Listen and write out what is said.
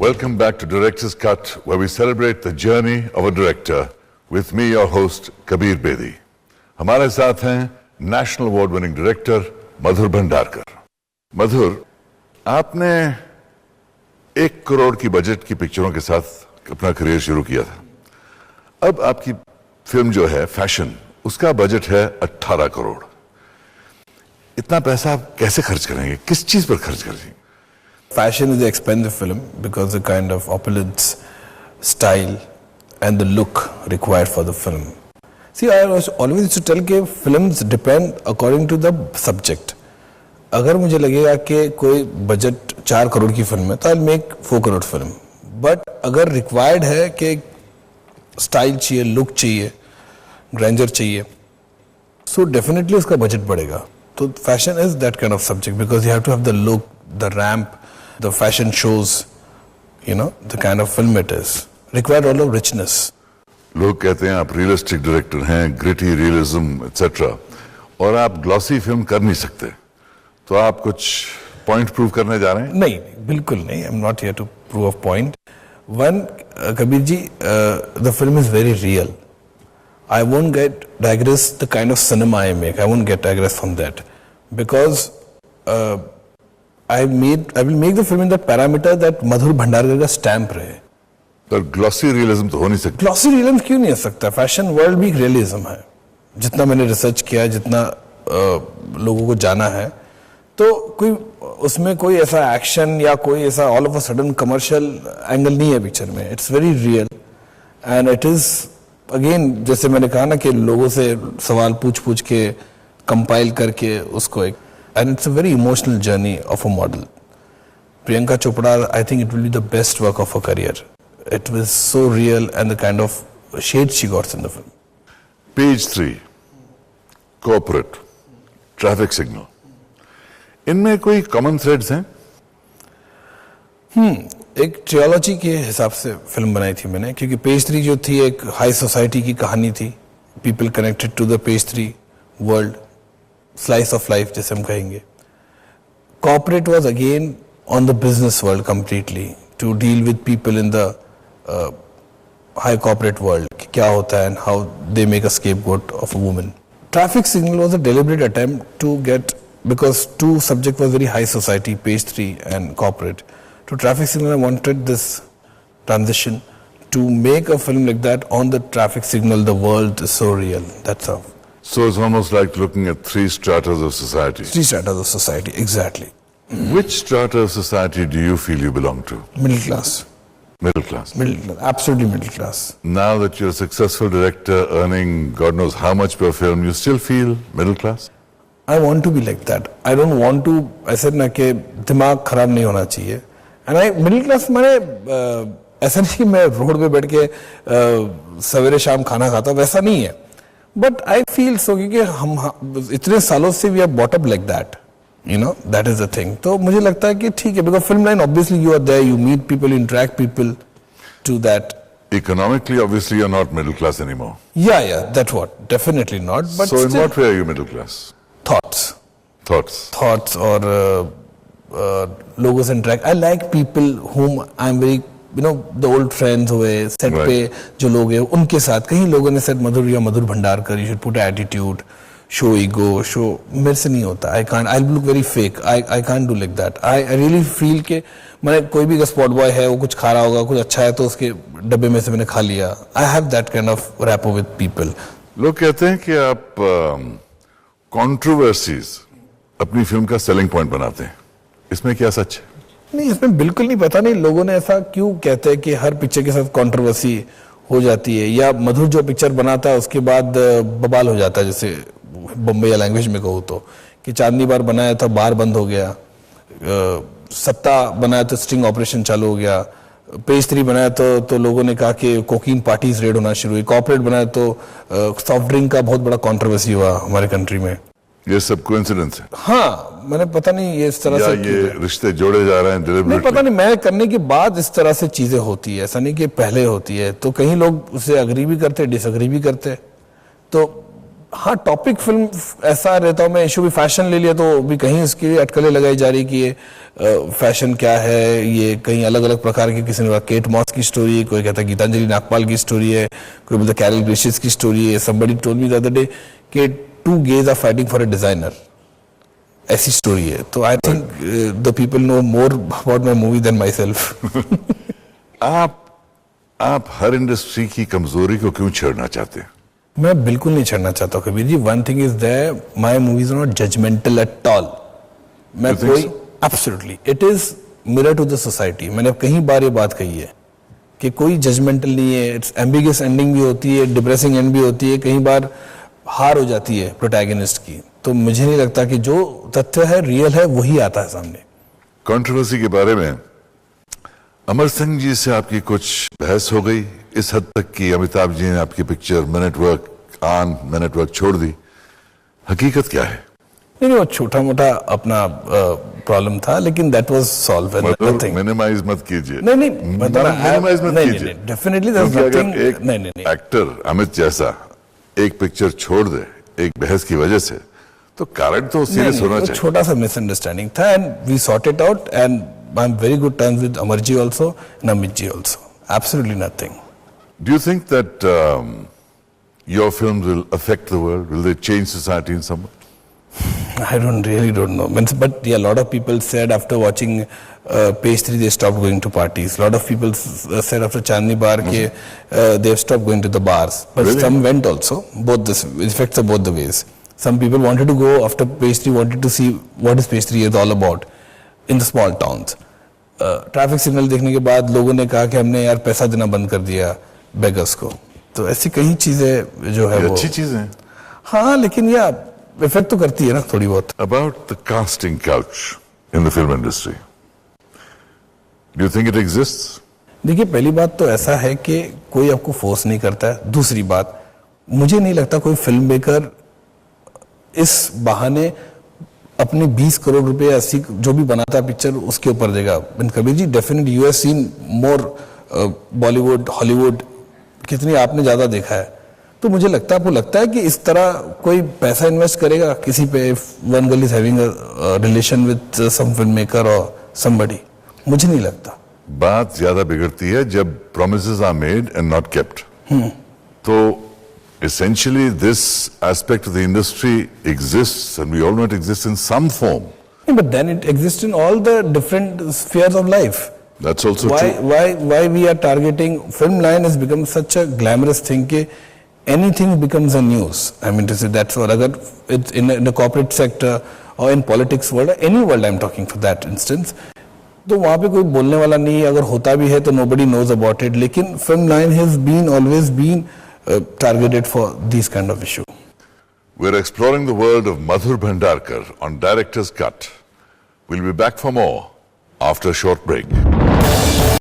Welcome back to Director's Cut, where we celebrate the journey of a director with me, your host, Kabir Bedi. हमारे साथ हैं national award winning director मधुर भंडारकर। मधुर, आपने 1 करोड़ की budget की पिक्चरों के साथ अपना करियर शुरू किया था। अब आपकी फिल्म जो है फैशन, उसका बजट है 18 करोड़। इतना पैसा आप कैसे खर्च करेंगे, किस चीज पर खर्च करेंगे? Fashion is an expensive film because the kind of opulence, style and the look required for the film. See, I always used to tell कि films depend according to the subject. अगर मुझे लगेगा कि कोई बजट 4 करोड़ की film है तो I'll make 4 crore film. But अगर रिक्वायर्ड है कि स्टाइल चाहिए, लुक चाहिए, ग्रैंडर चाहिए, so definitely उसका बजट बढ़ेगा। तो fashion is that kind of subject because you have to have the look, the ramp, the fashion shows, you know, the kind of film it is. Required all of richness. लोग कहते हैं आप realistic director हैं, gritty realism etcetera, और आप glossy film कर नहीं सकते, तो आप कुछ पॉइंट प्रूव करने जा रहे हैं? नहीं, बिल्कुल नहीं। I am not here to prove a point. One, Kabir ji, the film is very real. I won't get digress the kind of cinema I make. I won't get digress from that because I will make the film in that parameter that Madhur Bhandarkar का stamp रहे। पर glossy realism तो हो नहीं सकता। Glossy realism क्यों नहीं हो सकता? फैशन वर्ल्ड भी रियलिज्म है। जितना मैंने रिसर्च किया, जितना लोगों को जाना है, तो कोई उसमें कोई ऐसा एक्शन या कोई ऐसा all of a sudden commercial angle नहीं है पिक्चर में। It's very real and it is again, जैसे मैंने कहा ना कि लोगों से सवाल पूछ के कंपाइल करके उसको एक, and it's a very emotional journey of a model. Priyanka Chopra, I think it will be the best work of her career. It was so real and the kind of shade she got in the film. Page 3, corporate, traffic signal. इनमें कोई common threads हैं? एक ट्रियोलॉजी के हिसाब से film बनाई थी मैंने, क्योंकि पेज 3 जो थी एक हाई सोसाइटी की कहानी थी। People connected to the page 3 world. Slice of life जैसे हम कहेंगे। Corporate was again on the business world completely to deal with people in the high corporate world, कि क्या होता है and how they make a scapegoat of a woman. Traffic signal was a deliberate attempt to get, because two subject was very high society, page 3 and corporate. To traffic signal I wanted this transition to make a film like that. On the traffic signal the world is so real. That's how. So it's almost like looking at 3 stratas of society. 3 stratas of society, exactly. Which strata of society do you feel you belong to? Middle class. Middle class. Middle class, absolutely middle class. Now that you're a successful director earning God knows how much per film, you still feel middle class? I want to be like that. I don't want to, I said ना कि दिमाग खराब नहीं होना चाहिए. And I, middle class माने ऐसा नहीं मैं रोड पे बैठ के सवेरे शाम खाना खाता, वैसा नहीं है। But I feel so क्योंकि हम इतने सालों से we are brought up like that, you know, that is the thing. तो मुझे लगता है कि ठीक है, because film line obviously you are there, you meet people, you interact people to that. Economically, obviously, you're not middle class anymore. Yeah, that's what, definitely not. But so, in still, what way are you middle class? Thoughts और लोगों से interact. I like people whom I'm very, you know, the old friends हुए set पे जो लोग हैं उनके साथ। कहीं लोगों ने सेट मधुर या मधुर Bhandarkar, you should put attitude, show ego, show, मेरे से नहीं होता। I'll look very fake. I can't do like that. I really feel कि मैंने कोई भी स्पॉट बॉय है, वो कुछ खा रहा होगा, कुछ अच्छा है तो उसके डब्बे में से मैंने खा लिया। I have that kind of rapport with people. लोग कहते हैं कि आप controversies अपनी फिल्म का सेलिंग पॉइंट बनाते हैं, इसमें क्या सच है? नहीं, इसमें बिल्कुल नहीं, पता नहीं लोगों ने ऐसा क्यों कहते हैं कि हर पिक्चर के साथ कंट्रोवर्सी हो जाती है, या मधुर जो पिक्चर बनाता है उसके बाद बवाल हो जाता है। जैसे बम्बई या लैंग्वेज में कहूँ तो, कि चांदनी बार बनाया था, बार बंद हो गया, सत्ता बनाया तो स्टिंग ऑपरेशन चालू हो गया, पेज 3 बनाया तो लोगों ने कहा कि कोकीन पार्टीज रेड होना शुरू हुई, कॉर्पोरेट बनाया तो सॉफ्ट ड्रिंक का बहुत बड़ा कंट्रोवर्सी हुआ हमारे कंट्री में। ये सब कोइंसिडेंस है? हाँ, मैंने पता नहीं ये इस तरह से ये रिश्ते जोड़े जा रहे हैं डिलिबरेटली? नहीं, पता नहीं, मैं करने के बाद इस तरह से चीजें होती है, ऐसा नहीं कि पहले होती है। तो कहीं लोग उसे अग्री भी करते, डिसअग्री भी करते। तो हाँ, टॉपिक फिल्म ऐसा रहता हूँ मैं, इशू भी फैशन ले लिया तो भी कहीं इसकी अटकलें लगाई जा रही कि ये फैशन क्या है, ये कहीं अलग अलग प्रकार की, किसी ने कहा केट मॉस की स्टोरी है, कोई कहता है गीतांजलि नागपाल की स्टोरी है, कोई बोलता कैरल ग्रेशियस की स्टोरी है. somebody told me the other day कि two gays are fighting for a designer, ऐसी स्टोरी है. तो I think the people know more about my movie than myself. आप हर इंडस्ट्री की कमजोरी को क्यों छेड़ना चाहते हैं? मैं बिल्कुल नहीं छेड़ना चाहता कबीर जी. One thing is that my movies are not judgmental at all. मैं You think कोई so? Absolutely it is mirror to the society. मैंने कई बार ये बात कही है कि कोई जजमेंटल नहीं है. इट्स एम्बिगियस एंडिंग भी होती है, डिप्रेसिंग एंड भी होती है, कई बार हार हो जाती है प्रोटैगनिस्ट की. तो मुझे नहीं लगता कि जो तथ्य है रियल है वही आता है सामने. कंट्रोवर्सी के बारे में अमर सिंह जी से आपकी कुछ बहस हो गई इस हद तक कि अमिताभ जी ने आपकी पिक्चर मिनट वर्क छोड़ दी. हकीकत क्या है? नहीं, वो छोटा मोटा अपना प्रॉब्लम था, लेकिन that was solve. Nothing. Minimise मत कीजिए. नहीं मिनिमाइज मत कीजिए. डेफिनेटली क्योंकि अगर एक नहीं. एक्टर अमित जैसा एक पिक्चर छोड़ दे एक बहस की वजह से, तो कारण तो सीरियस होना चाहिए. छोटा सा मिसअंडरस्टैंडिंग था and we sort it out and I am very good terms with Amar ji also and Amit ji also. Absolutely nothing. Do you think that your films will affect the world? Will they change society in some way? I really don't know. But yeah, a lot of people said after watching Page 3 they stopped going to parties. A lot of people said after Chandni Bar they've stopped going to the bars. But Really? some went also. Both this effects are both the ways. Some people wanted to go after Page 3, wanted to see what is Page 3 is all about in the small towns. Traffic signal देखने के बाद लोगों ने कहा कि हमने यार पैसा देना बंद कर दिया बेगर्स को. तो ऐसी कई चीजें जो है ये वो अच्छी चीजें हैं. हाँ, लेकिन ये इफेक्ट तो करती है ना थोड़ी बहुत. About the casting couch in the film industry, do you think it exists? देखिए, पहली बात तो ऐसा है कि कोई आपको फोर्स नहीं करता है. दूसरी बात, मुझे नहीं लगता कोई फिल्म मेकर इस बहाने अपने 20 करोड़ रुपए 80 जो भी बनाता है पिक्चर उसके ऊपर देगा. कबीर जी, definitely you have seen more Bollywood Hollywood, कितनी आपने ज्यादा देखा है. तो मुझे लगता है, आपको लगता है कि इस तरह कोई पैसा इन्वेस्ट करेगा किसी पे, one girl is having a relation with some film maker और समबडी? मुझे नहीं लगता. बात ज्यादा बिगड़ती है जब promises are made and not kept. तो essentially this aspect of the industry exists and we all know it exists in some form. But then it exists in all the different spheres of life. That's also true. Why we are targeting film line has become such a glamorous thing कि anything becomes a news. I mean to say that's what, अगर it's in the corporate sector or in politics world, any world I'm talking for that instance, तो वहाँ पे कोई बोलने वाला नहीं है. अगर होता भी है तो nobody knows about it. लेकिन film line has always been targeted for these kind of issue. We're exploring the world of Madhur Bhandarkar on Director's Cut. We'll be back for more after a short break.